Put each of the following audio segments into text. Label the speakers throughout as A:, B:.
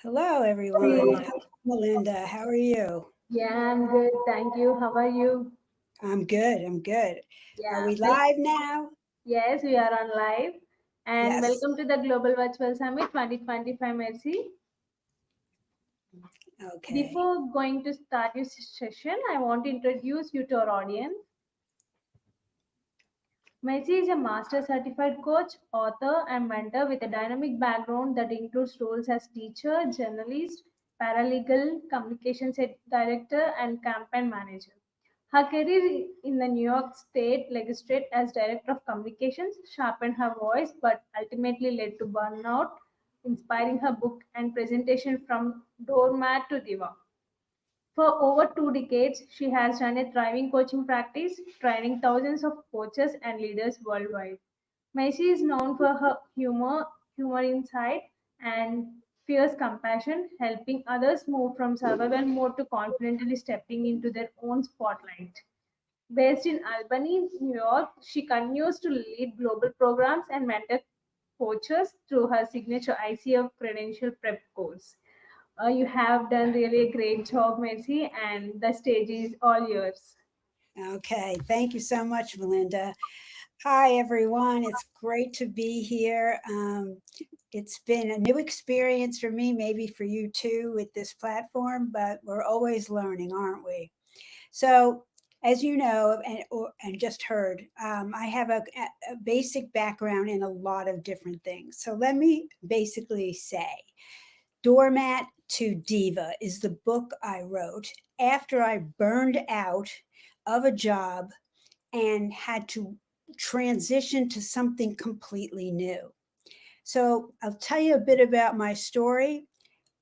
A: Hello, everyone.
B: Hey.
A: Hi, Melinda. How are you?
B: Yeah, I'm good. Thank you. How are you?
A: I'm good. I'm good. Are
B: Yeah.
A: we live now?
B: Yes, we are on live. And
A: Yes.
B: welcome to the Global Virtual Summit 2025, Mercy.
A: Okay.
B: Before going to start your session, I want to introduce you to our audience. Mercy is a master certified coach, author, and mentor with a dynamic background that includes roles as teacher, journalist, paralegal, communications director, and campaign manager. Her career in the New York State Legislature as Director of Communications sharpened her voice but ultimately led to burnout, inspiring her book and presentation from Doormat to Diva. For over 2 decades, she has run a thriving coaching practice, training thousands of coaches and leaders worldwide. Macy is known for her humor insight, and fierce compassion, helping others move from survival mode to confidently stepping into their own spotlight. Based in Albany, New York, she continues to lead global programs and mentor coaches through her signature ICF credential prep course. You have done really a great job, Mercy, and the stage is all yours.
A: Okay. Thank you so much, Melinda. Hi, everyone. It's great to be here. It's been a new experience for me, maybe for you too, with this platform, but we're always learning, aren't we? So, as you know, and just heard, I have a basic background in a lot of different things. So, let me basically say Doormat to Diva is the book I wrote after I burned out of a job and had to transition to something completely new. So, I'll tell you a bit about my story,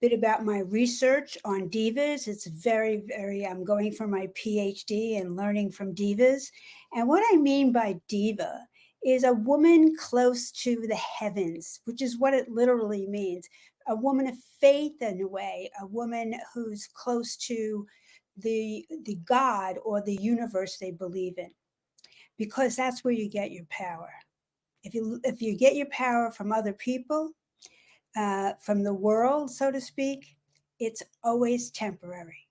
A: bit about my research on divas. It's I'm going for my PhD and learning from divas. And what I mean by diva is a woman close to the heavens, which is what it literally means. A woman of faith, in a way, a woman who's close to the God or the universe they believe in, because that's where you get your power. If you get your power from other people, from the world, so to speak, it's always temporary.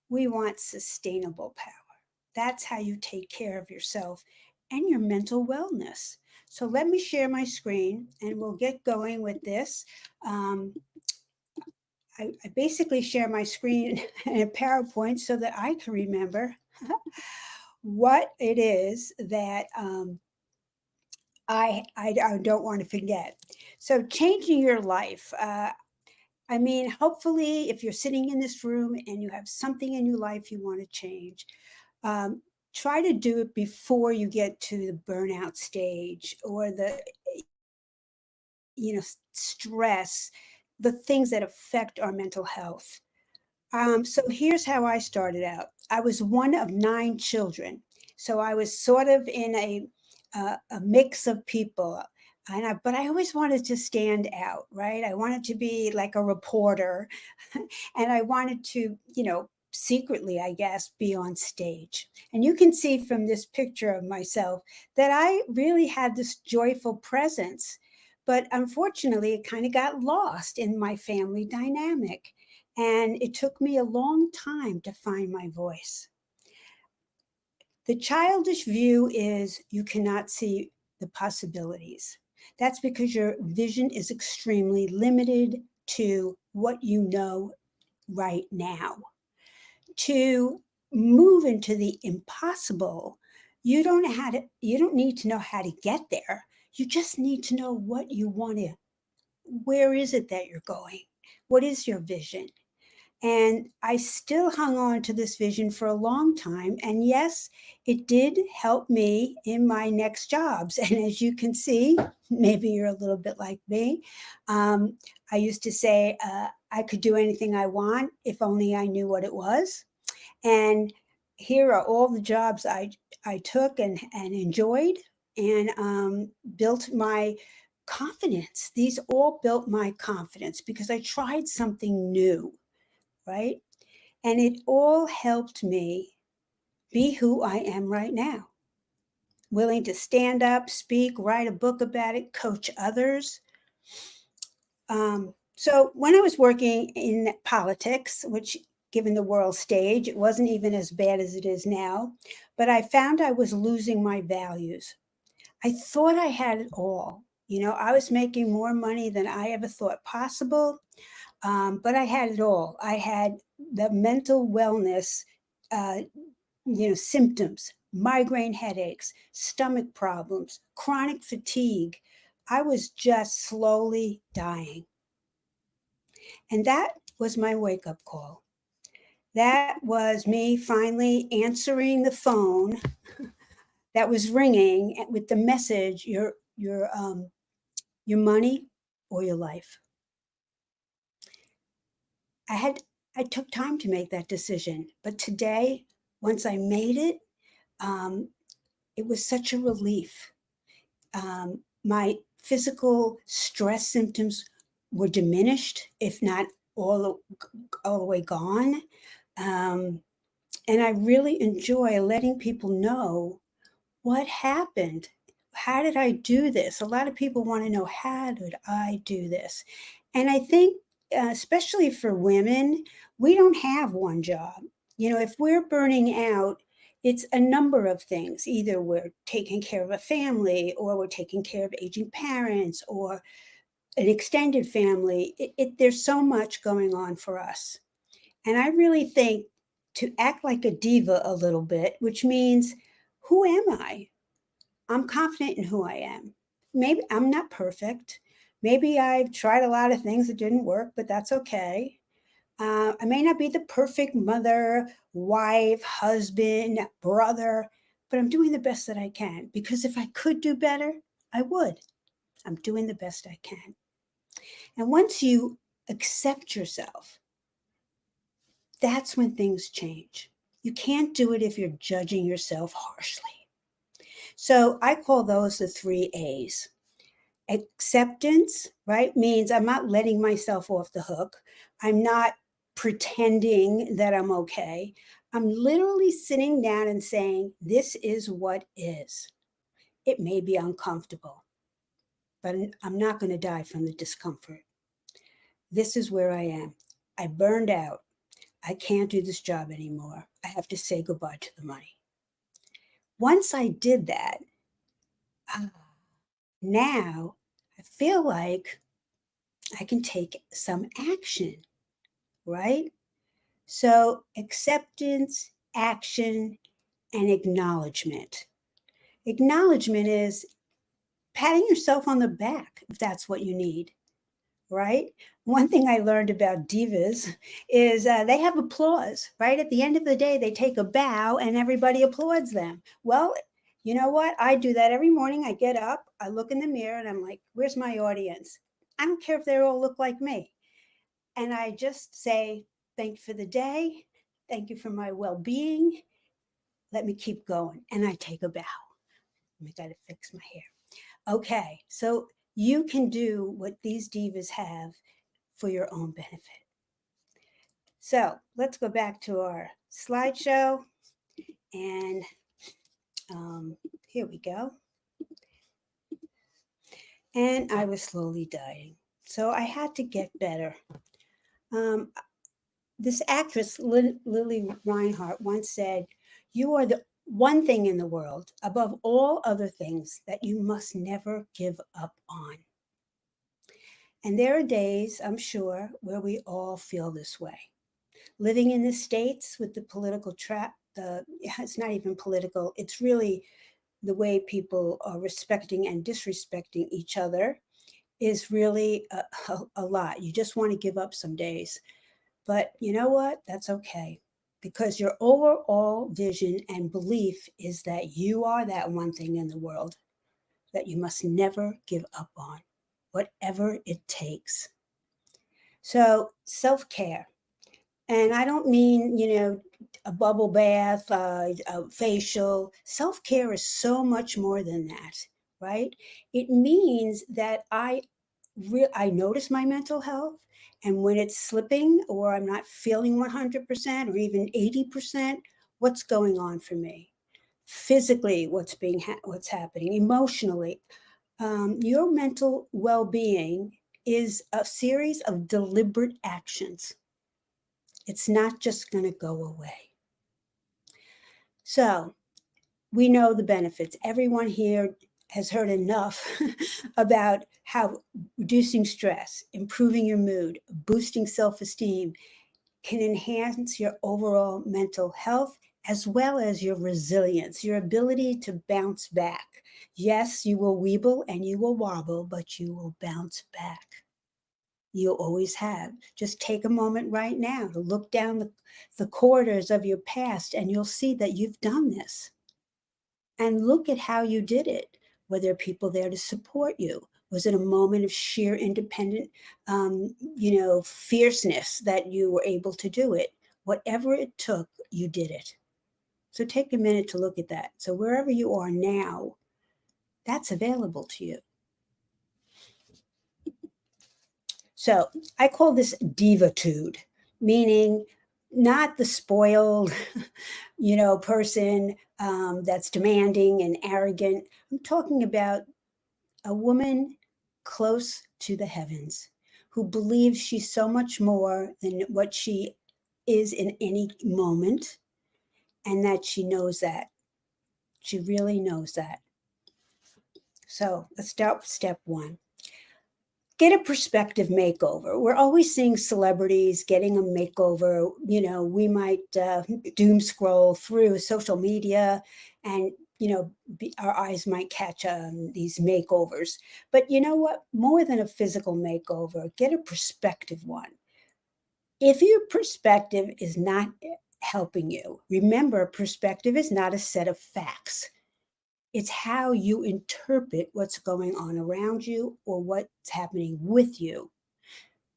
A: We want sustainable power. That's how you take care of yourself and your mental wellness. So let me share my screen and we'll get going with this. Um, I basically share my screen in a PowerPoint so that I can remember what it is that I don't want to forget. So, changing your life. I mean, hopefully, if you're sitting in this room and you have something in your life you want to change, um, try to do it before you get to the burnout stage or stress, the things that affect our mental health. So here's how I started out. I was one of 9 children, so I was sort of in a mix of people, but I always wanted to stand out, right? I wanted to be like a reporter, and I wanted to, secretly, I guess, be on stage. And you can see from this picture of myself that I really had this joyful presence. But unfortunately, it kind of got lost in my family dynamic. And it took me a long time to find my voice. The childish view is you cannot see the possibilities. That's because your vision is extremely limited to what you know right now. To move into the impossible, you don't need to know how to get there. You just need to know what you want to, where is it that you're going? What is your vision? And I still hung on to this vision for a long time. And yes, it did help me in my next jobs. And as you can see, maybe you're a little bit like me. I used to say I could do anything I want if only I knew what it was. And here are all the jobs I took and enjoyed and built my confidence. These all built my confidence because I tried something new, right? And it all helped me be who I am right now. Willing to stand up, speak, write a book about it, coach others. So when I was working in politics, which given the world stage, it wasn't even as bad as it is now, but I found I was losing my values. I thought I had it all. I was making more money than I ever thought possible, but I had it all. I had the mental wellness, uh, symptoms, migraine headaches, stomach problems, chronic fatigue. I was just slowly dying. And that was my wake up call. That was me finally answering the phone that was ringing with the message, your money or your life. I took time to make that decision, but today, once I made it, um, it was such a relief. My physical stress symptoms were diminished, if not all the way gone. Um, and I really enjoy letting people know what happened. How did I do this? A lot of people want to know, how did I do this? And I think, especially for women, we don't have one job. If we're burning out, it's a number of things. Either we're taking care of a family, or we're taking care of aging parents, or an extended family. There's so much going on for us. And I really think to act like a diva a little bit, which means, who am I? I'm confident in who I am. Maybe I'm not perfect. Maybe I've tried a lot of things that didn't work, but that's okay. I may not be the perfect mother, wife, husband, brother, but I'm doing the best that I can, because if I could do better, I would. I'm doing the best I can. And once you accept yourself, that's when things change. You can't do it if you're judging yourself harshly. So I call those the 3 A's. Acceptance, right, means I'm not letting myself off the hook. I'm not pretending that I'm okay. I'm literally sitting down and saying, this is what is. It may be uncomfortable, but I'm not going to die from the discomfort. This is where I am. I burned out. I can't do this job anymore. I have to say goodbye to the money. Once I did that, now I feel like I can take some action, right? So, acceptance, action, and acknowledgement. Acknowledgement is patting yourself on the back if that's what you need, right? One thing I learned about divas is they have applause, right? At the end of the day, they take a bow and everybody applauds them. Well, you know what? I do that every morning. I get up, I look in the mirror, and I'm like, where's my audience? I don't care if they all look like me. And I just say, thank you for the day. Thank you for my well being. Let me keep going. And I take a bow. I got to fix my hair. Okay. So you can do what these divas have for your own benefit. So let's go back to our slideshow. And here we go. And I was slowly dying. So I had to get better. This actress, Lily Reinhart, once said, you are the one thing in the world, above all other things, that you must never give up on. And there are days, I'm sure, where we all feel this way. Living in the States with the political trap, it's not even political, it's really the way people are respecting and disrespecting each other is really a lot. You just want to give up some days. But you know what? That's okay. Because your overall vision and belief is that you are that one thing in the world that you must never give up on, whatever it takes. So, self care. And I don't mean, a bubble bath, a facial. Self care is so much more than that, right? It means that I notice my mental health, and when it's slipping or I'm not feeling 100% or even 80%, what's going on for me? Physically, what's happening? Emotionally, your mental well-being is a series of deliberate actions. It's not just going to go away. So we know the benefits. Everyone here has heard enough about how reducing stress, improving your mood, boosting self-esteem can enhance your overall mental health as well as your resilience, your ability to bounce back. Yes, you will weeble and you will wobble, but you will bounce back. You always have. Just take a moment right now to look down the corridors of your past and you'll see that you've done this. And look at how you did it. Were there people there to support you? Was it a moment of sheer independent, fierceness that you were able to do it? Whatever it took, you did it. So take a minute to look at that. So wherever you are now, that's available to you. So I call this Diva-tude, meaning not the spoiled, person that's demanding and arrogant. I'm talking about a woman close to the heavens who believes she's so much more than what she is in any moment, and that she knows that. She really knows that. So let's start with step one. Get a perspective makeover. We're always seeing celebrities getting a makeover. We might doom scroll through social media and, our eyes might catch these makeovers. But you know what? More than a physical makeover, get a perspective one. If your perspective is not helping you, remember, perspective is not a set of facts. It's how you interpret what's going on around you or what's happening with you.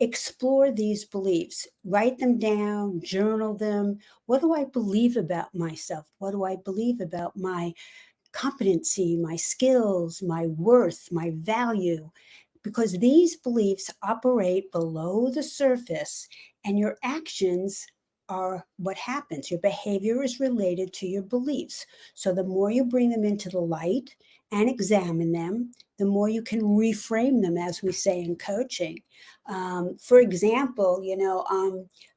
A: Explore these beliefs, write them down, journal them. What do I believe about myself? What do I believe about my competency, my skills, my worth, my value? Because these beliefs operate below the surface, and your actions are what happens. Your behavior is related to your beliefs. So the more you bring them into the light and examine them, the more you can reframe them, as we say in coaching. For example,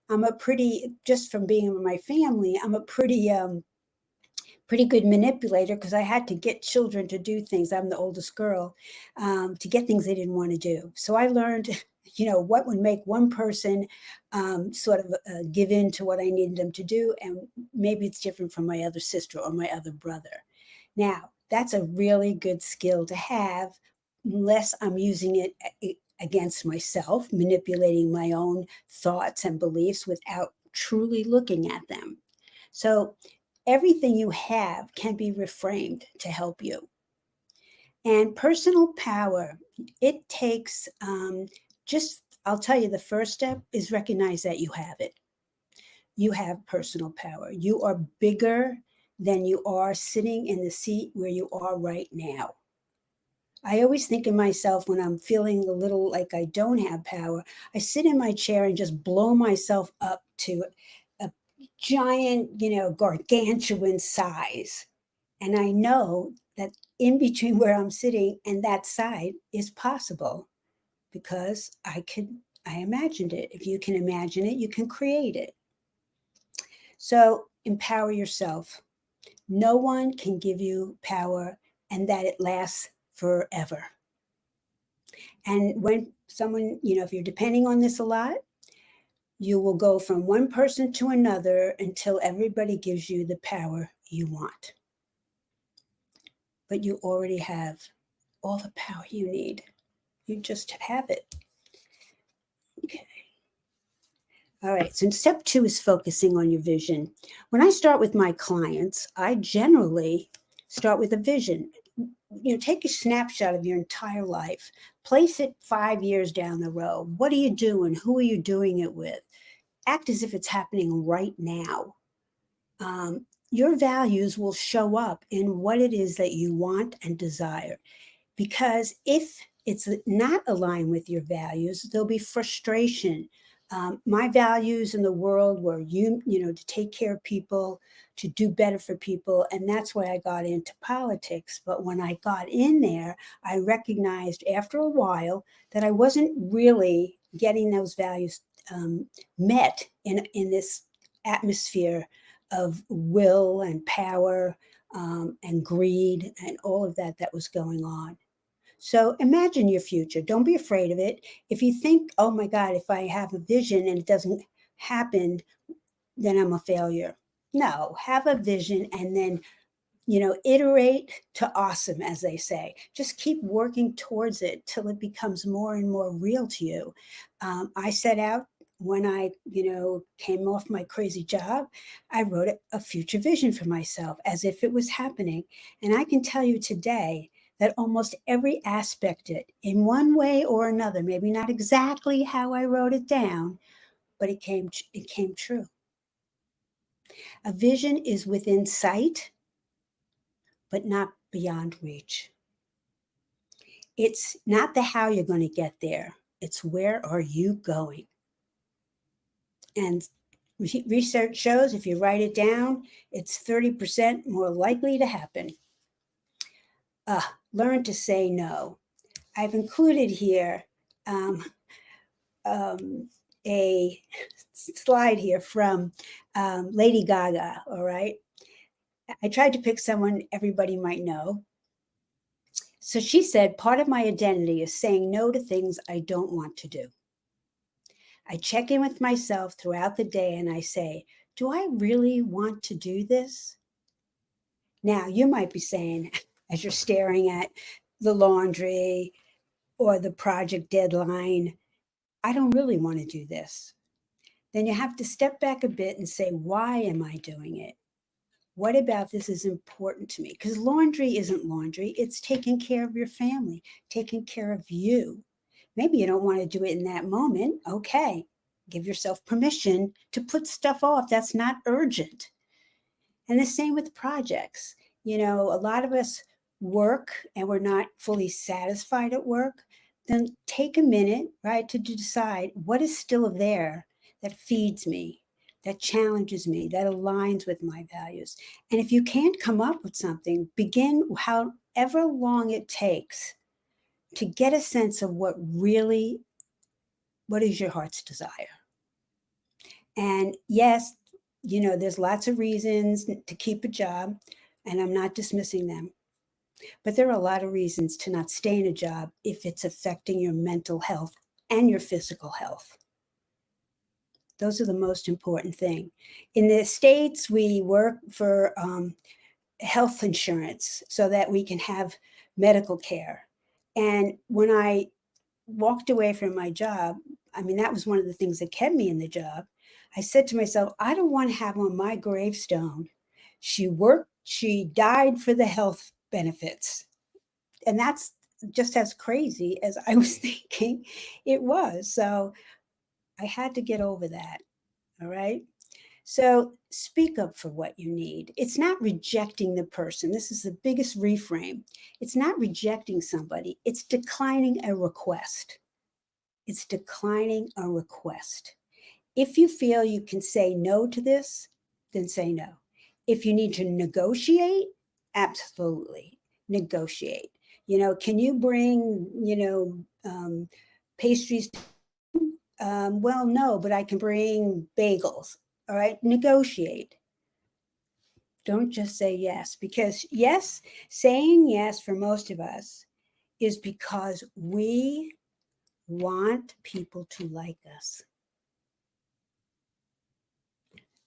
A: I'm a pretty, just from being with my family, I'm a pretty good manipulator because I had to get children to do things. I'm the oldest girl, to get things they didn't want to do. So I learned, what would make one person give in to what I needed them to do. And maybe it's different from my other sister or my other brother. Now, that's a really good skill to have, unless I'm using it against myself, manipulating my own thoughts and beliefs without truly looking at them. So everything you have can be reframed to help you. And personal power, it takes I'll tell you, the first step is recognize that you have it. You have personal power. You are bigger than you are sitting in the seat where you are right now. I always think of myself when I'm feeling a little like I don't have power. I sit in my chair and just blow myself up to a giant, gargantuan size. And I know that in between where I'm sitting and that side is possible because I imagined it. If you can imagine it, you can create it. So empower yourself. No one can give you power and that it lasts forever. And when someone, if you're depending on this a lot, you will go from one person to another until everybody gives you the power you want. But you already have all the power you need. You just have it. Okay. All right, so step two is focusing on your vision. When I start with my clients, I generally start with a vision. Take a snapshot of your entire life, place it 5 years down the road. What are you doing? Who are you doing it with? Act as if it's happening right now. Your values will show up in what it is that you want and desire. Because if it's not aligned with your values, there'll be frustration, My values in the world were, to take care of people, to do better for people. And that's why I got into politics. But when I got in there, I recognized after a while that I wasn't really getting those values met in this atmosphere of will and power and greed and all of that was going on. So imagine your future. Don't be afraid of it. If you think, oh my God, if I have a vision and it doesn't happen, then I'm a failure. No, have a vision and then, iterate to awesome, as they say. Just keep working towards it till it becomes more and more real to you. I set out when I, came off my crazy job, I wrote a future vision for myself as if it was happening. And I can tell you today that almost every aspect it, in one way or another, maybe not exactly how I wrote it down, but it came true. A vision is within sight, but not beyond reach. It's not the how you're going to get there. It's where are you going? And research shows if you write it down, it's 30% more likely to happen. Learn to say no. I've included here a slide here from Lady Gaga, all right? I tried to pick someone everybody might know. So she said, part of my identity is saying no to things I don't want to do. I check in with myself throughout the day and I say, do I really want to do this? Now, you might be saying, as you're staring at the laundry or the project deadline, I don't really want to do this. Then you have to step back a bit and say, why am I doing it? What about this is important to me? Because laundry isn't laundry. It's taking care of your family, taking care of you. Maybe you don't want to do it in that moment. Okay. Give yourself permission to put stuff off that's not urgent. And the same with projects. A lot of us work and we're not fully satisfied at work. Then take a minute, right, to decide what is still there that feeds me, that challenges me, that aligns with my values. And if you can't come up with something, begin however long it takes to get a sense of what is your heart's desire. And yes, there's lots of reasons to keep a job, and I'm not dismissing them. But there are a lot of reasons to not stay in a job if it's affecting your mental health and your physical health. Those are the most important thing. In the States, we work for health insurance so that we can have medical care. And when I walked away from my job, that was one of the things that kept me in the job. I said to myself, I don't want to have on my gravestone, she died for the health benefits. And that's just as crazy as I was thinking it was. So I had to get over that. All right. So speak up for what you need. It's not rejecting the person. This is the biggest reframe. It's not rejecting somebody. It's declining a request. It's declining a request. If you feel you can say no to this, then say no. If you need to negotiate, absolutely negotiate. Can you bring, pastries? Well, no, but I can bring bagels. All right, negotiate. Don't just say yes, because saying yes for most of us is because we want people to like us.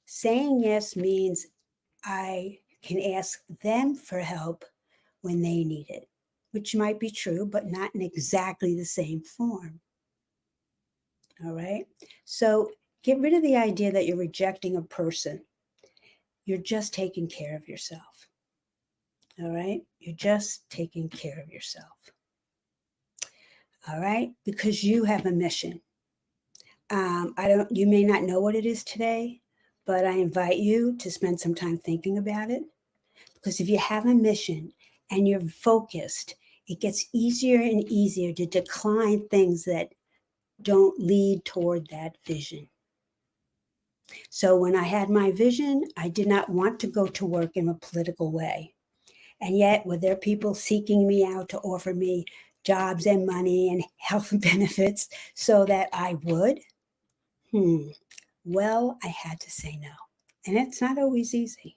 A: Saying yes means I can ask them for help when they need it, which might be true, but not in exactly the same form. All right. So get rid of the idea that you're rejecting a person. You're just taking care of yourself. All right. You're just taking care of yourself. All right. Because you have a mission. You may not know what it is today, but I invite you to spend some time thinking about it. Because if you have a mission and you're focused, it gets easier and easier to decline things that don't lead toward that vision. So when I had my vision, I did not want to go to work in a political way. And yet, were there people seeking me out to offer me jobs and money and health benefits so that I would? Well, I had to say no. And it's not always easy,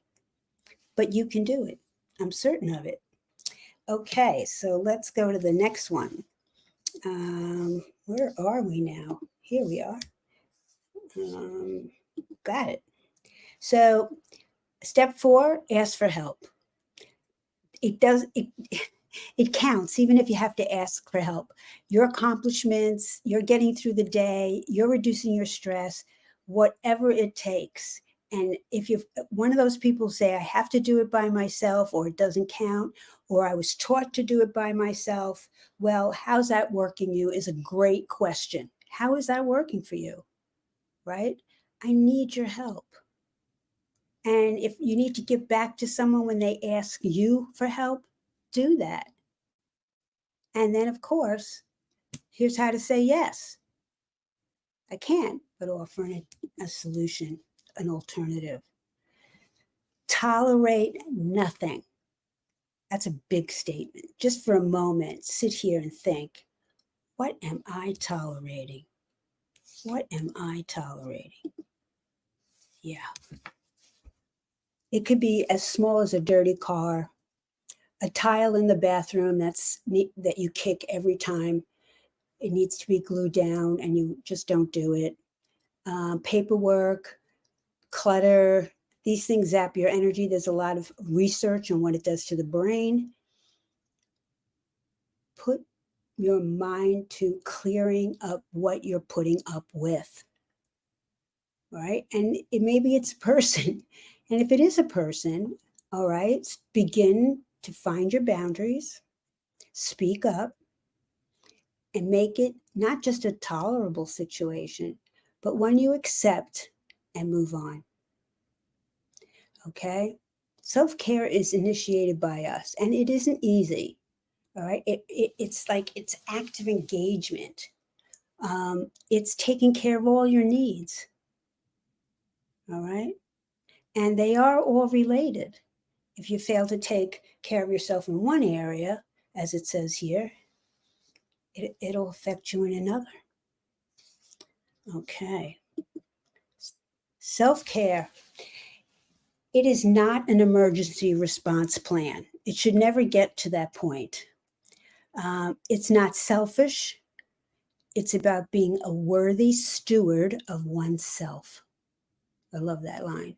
A: but you can do it. I'm certain of it. Okay, so let's go to the next one. Where are we now? Here we are. Got it. So step 4, ask for help. It counts, even if you have to ask for help. Your accomplishments, you're getting through the day, you're reducing your stress, whatever it takes. And if you're one of those people say, I have to do it by myself, or it doesn't count, or I was taught to do it by myself, well, how's that working you is a great question. How is that working for you? Right? I need your help. And if you need to give back to someone when they ask you for help, do that. And then, of course, here's how to say yes. I can't, but offer a solution, an alternative. Tolerate nothing. That's a big statement. Just for a moment, sit here and think, what am I tolerating? What am I tolerating? Yeah. It could be as small as a dirty car, a tile in the bathroom that you kick every time it needs to be glued down and you just don't do it. Paperwork, clutter, these things zap your energy. There's a lot of research on what it does to the brain. Put your mind to clearing up what you're putting up with, right? And maybe it's a person. And if it is a person, all right, begin to find your boundaries, speak up, and make it not just a tolerable situation, but one you accept and move on. Okay? Self-care is initiated by us, and it isn't easy. All right? It's like it's active engagement. It's taking care of all your needs. All right? And they are all related. If you fail to take care of yourself in one area, as it says here, it'll affect you in another. Okay. Self-care. It is not an emergency response plan. It should never get to that point. It's not selfish. It's about being a worthy steward of oneself. I love that line.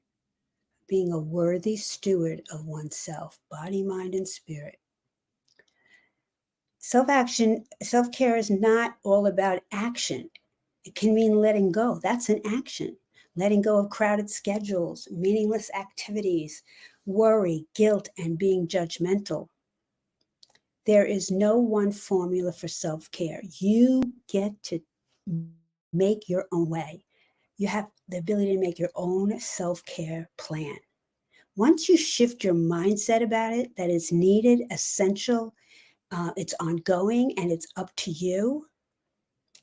A: Being a worthy steward of oneself, body, mind, and spirit. Self-care is not all about action. It can mean letting go. That's an action. Letting go of crowded schedules, meaningless activities, worry, guilt, and being judgmental. There is no one formula for self-care. You get to make your own way. You have the ability to make your own self-care plan. Once you shift your mindset about it, that it's needed, essential, it's ongoing, and it's up to you,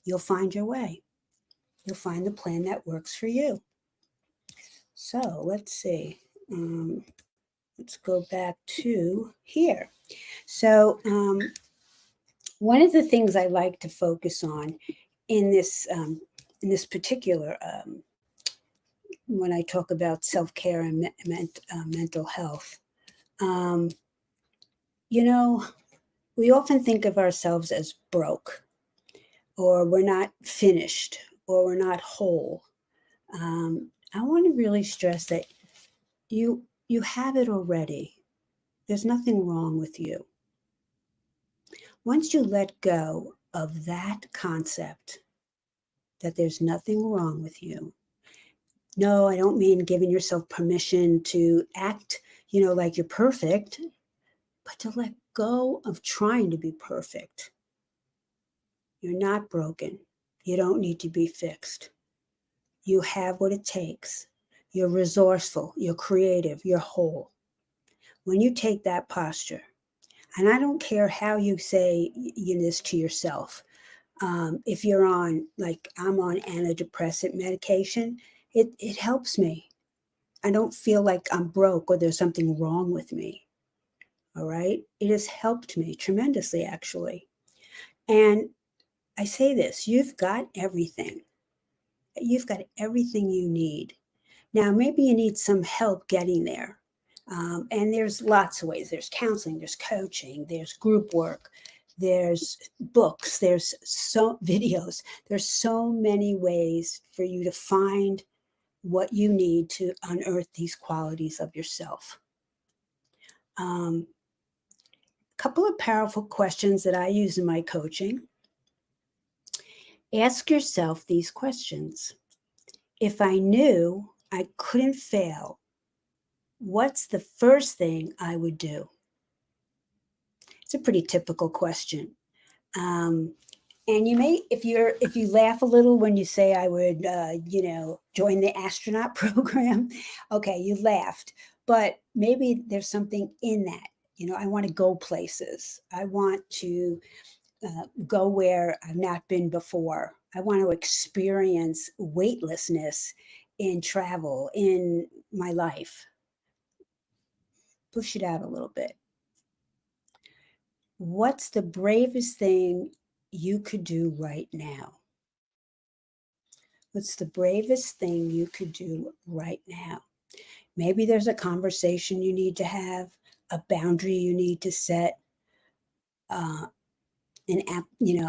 A: you'll find your way. You'll find the plan that works for you. So let's see. Let's go back to here. So one of the things I like to focus on in this particular, when I talk about self-care and mental health, we often think of ourselves as broke, or we're not finished, or we're not whole. I want to really stress that you have it already. There's nothing wrong with you. Once you let go of that concept, that there's nothing wrong with you. No, I don't mean giving yourself permission to act, like you're perfect, but to let go of trying to be perfect. You're not broken. You don't need to be fixed. You have what it takes. You're resourceful. You're creative. You're whole. When you take that posture, and I don't care how you say this to yourself, If you're on, like I'm on antidepressant medication, it helps me. I don't feel like I'm broke or there's something wrong with me. All right. It has helped me tremendously, actually. And I say this, you've got everything. You've got everything you need. Now, maybe you need some help getting there. And there's lots of ways. There's counseling, there's coaching, there's group work, there's books, there's so videos. There's so many ways for you to find what you need to unearth these qualities of yourself. Couple of powerful questions that I use in my coaching. Ask yourself these questions. If I knew I couldn't fail, what's the first thing I would do? It's a pretty typical question. And you may, if you laugh a little when you say I would, join the astronaut program, okay, you laughed, but maybe there's something in that. I want to go places. I want to go where I've not been before. I want to experience weightlessness in travel, in my life. Push it out a little bit. What's the bravest thing you could do right now? What's the bravest thing you could do right now? Maybe there's a conversation you need to have, a boundary you need to set,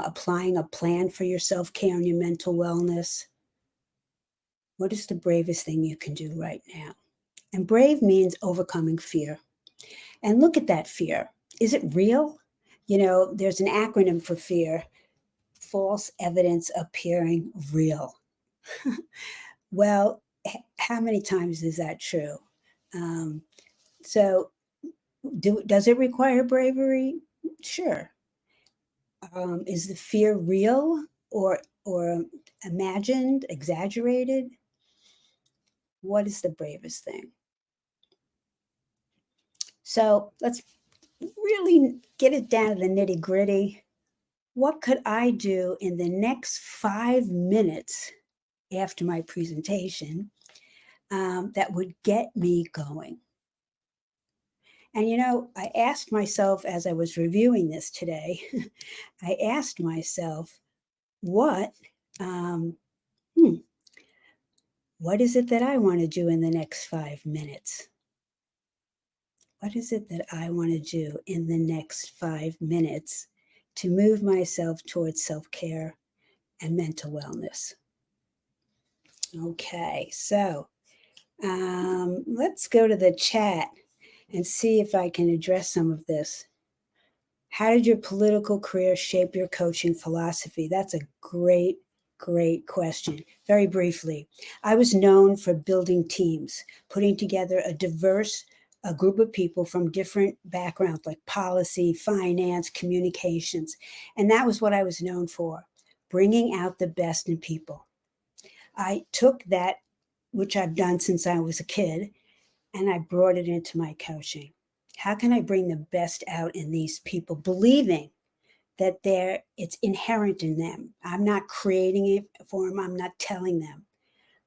A: applying a plan for your self-care and your mental wellness. What is the bravest thing you can do right now? And brave means overcoming fear. And look at that fear. Is it real? There's an acronym for fear: false evidence appearing real. Well, how many times is that true? So, does it require bravery? Sure. Is the fear real or imagined, exaggerated? What is the bravest thing? So let's really get it down to the nitty gritty. What could I do in the next 5 minutes after my presentation that would get me going? And I asked myself as I was reviewing this today, I asked myself, what is it that I want to do in the next 5 minutes? What is it that I want to do in the next 5 minutes to move myself towards self-care and mental wellness? Okay, so let's go to the chat and see if I can address some of this. How did your political career shape your coaching philosophy? That's a great question. Very briefly, I was known for building teams, putting together a group of people from different backgrounds like policy, finance, communications. And that was what I was known for, bringing out the best in people. I took that, which I've done since I was a kid, and I brought it into my coaching. How can I bring the best out in these people, believing that it's inherent in them? I'm not creating it for them. I'm not telling them.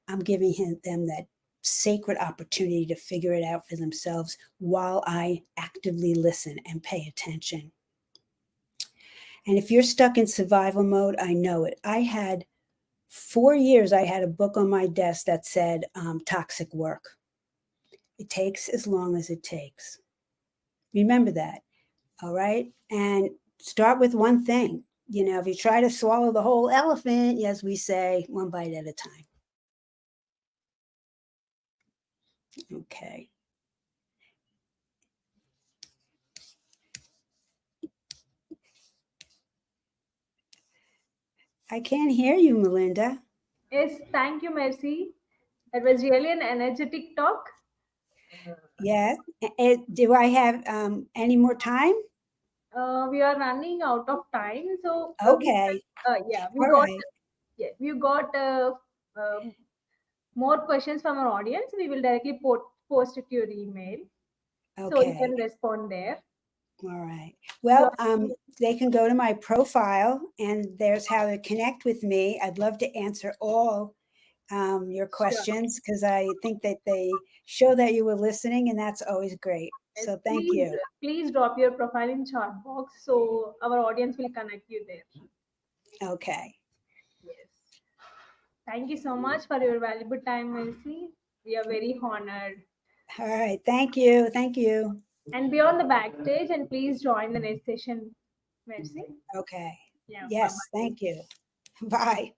A: I'm giving them that sacred opportunity to figure it out for themselves while I actively listen and pay attention. And if you're stuck in survival mode, I know it. I had 4 years, I had a book on my desk that said toxic work. It takes as long as it takes. Remember that, all right? And start with one thing. If you try to swallow the whole elephant, as we say, one bite at a time. Okay. I can't hear you, Melinda.
B: Yes, thank you, Mercy. That was really an energetic talk.
A: Yes. Do I have any more time?
B: We are running out of time, so
A: Okay.
B: yeah,
A: All right.
B: we got more questions from our audience. We will directly post it to your email, so you
A: Okay.
B: can respond there.
A: All right.
B: You
A: Well,
B: are-
A: they can go to my profile and there's how to connect with me. I'd love to answer all your questions because I think that they show that you were listening, and that's always great.
B: Yes,
A: So thank you.
B: please drop your profile in chat box so our audience will connect you there.
A: Okay.
B: Yes. Thank you so much for your valuable time, Mercy. We are very honored.
A: All right. Thank you. Thank you.
B: And be on the backstage and please join the next session, Mercy.
A: Okay.
B: Yeah,
A: Yes.
B: bye-bye.
A: Thank you. Bye.